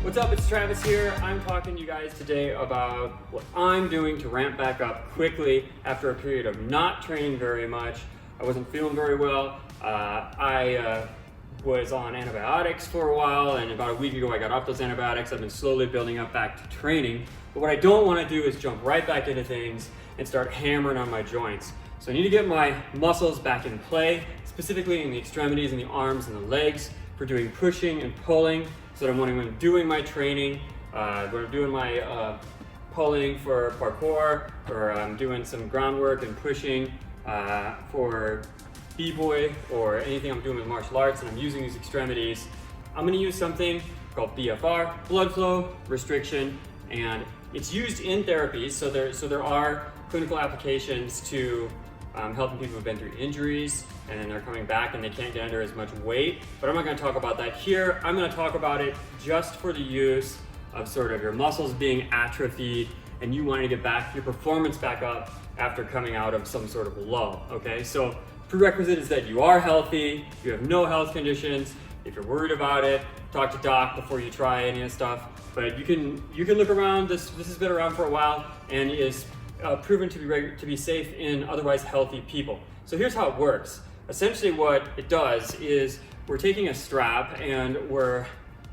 What's up, it's Travis here. I'm talking to you guys today about what I'm doing to ramp back up quickly after a period of not training very much. I wasn't feeling very well. I was on antibiotics for a while, and about a week ago I got off those antibiotics. I've been slowly building up back to training. But what I don't want to do is jump right back into things and start hammering on my joints. So I need to get my muscles back in play, specifically in the extremities and the arms and the legs for doing pushing and pulling. So that when I'm doing my training, when I'm doing my pulling for parkour, or I'm doing some groundwork and pushing for b-boy, or anything I'm doing with martial arts and I'm using these extremities, I'm going to use something called BFR, blood flow restriction, and it's used in therapies. So there are clinical applications to helping people who've been through injuries and then they're coming back and they can't get under as much weight. But I'm not going to talk about that here. I'm going to talk about it just for the use of sort of your muscles being atrophied and you wanting to get back your performance back up after coming out of some sort of lull. Okay, so prerequisite is that you are healthy, you have no health conditions. If you're worried about it, talk to doc before you try any of the stuff. But you can look around. This has been around for a while and is proven to be safe in otherwise healthy people. So here's how it works. Essentially what it does is we're taking a strap and we're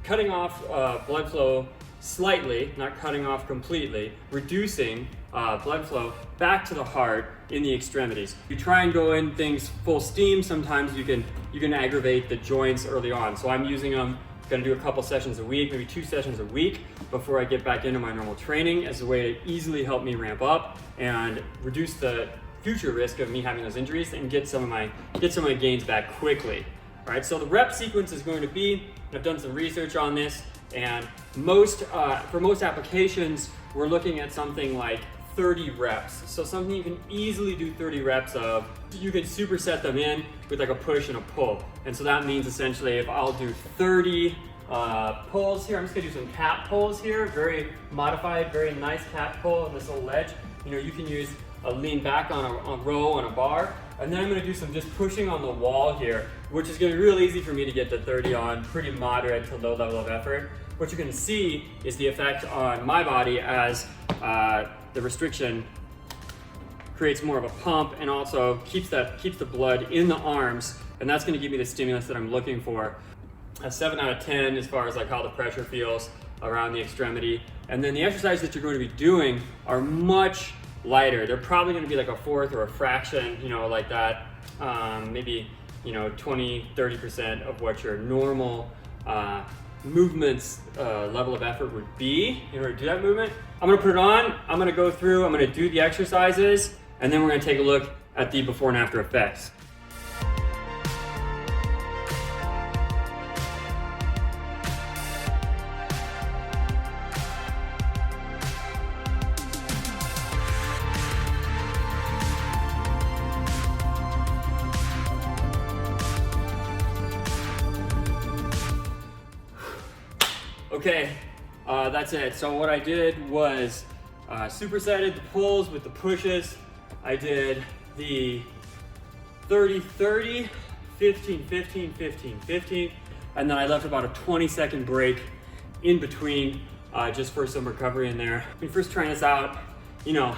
cutting off blood flow slightly, not cutting off completely, reducing blood flow back to the heart in the extremities. You try and go in things full steam, sometimes you can aggravate the joints early on. So I'm using them, gonna do a couple sessions a week, maybe 2 sessions a week before I get back into my normal training as a way to easily help me ramp up and reduce the future risk of me having those injuries and get some of my gains back quickly. All right, so the rep sequence is going to be, I've done some research on this, and for most applications, we're looking at something like 30 reps. So something you can easily do 30 reps of. You can superset them in with like a push and a pull. And so that means essentially if I'll do 30 pulls here, I'm just gonna do some cat pulls here, very modified, very nice cat pull on this little ledge. You know, you can use a lean back on a row on a bar. And then I'm gonna do some just pushing on the wall here, which is gonna be real easy for me to get to 30 on, pretty moderate to low level of effort. What you're gonna see is the effect on my body as the restriction creates more of a pump and also keeps the blood in the arms, and that's gonna give me the stimulus that I'm looking for. A 7 out of 10 as far as like how the pressure feels around the extremity. And then the exercises that you're going to be doing are much lighter. They're probably gonna be like a fourth or a fraction, you know, like that, maybe, you know, 20-30% of what your normal movements level of effort would be in order to do that movement. I'm gonna put it on, I'm gonna go through, I'm gonna do the exercises, and then we're gonna take a look at the before and after effects. Okay, that's it. So what I did was supersetted the pulls with the pushes. I did the 30-30, 15-15, 15-15, and then I left about a 20-second break in between just for some recovery in there. When first trying this out, you know,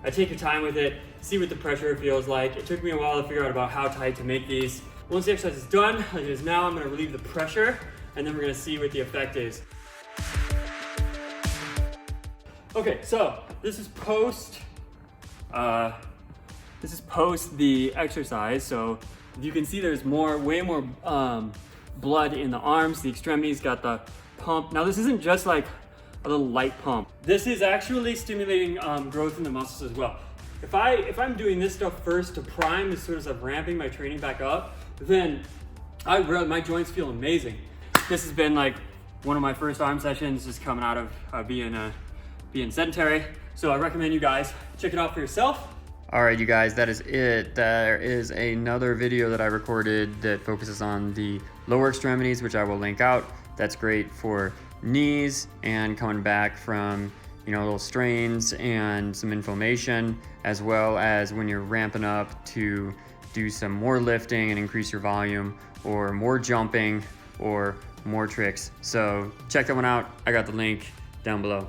I take your time with it, see what the pressure feels like. It took me a while to figure out about how tight to make these. Once the exercise is done, like it is now, I'm gonna relieve the pressure, and then we're gonna see what the effect is. Okay, so this is post the exercise. So you can see there's way more blood in the arms. The extremities got the pump. Now this isn't just like a little light pump. This is actually stimulating growth in the muscles as well. If I'm doing this stuff first to prime as sort of ramping my training back up, then my joints feel amazing. This has been like one of my first arm sessions just coming out of being sedentary. So I recommend you guys check it out for yourself. All right, you guys, that is it. There is another video that I recorded that focuses on the lower extremities, which I will link out. That's great for knees and coming back from, you know, little strains and some inflammation, as well as when you're ramping up to do some more lifting and increase your volume, or more jumping, or more tricks. So check that one out. I got the link down below.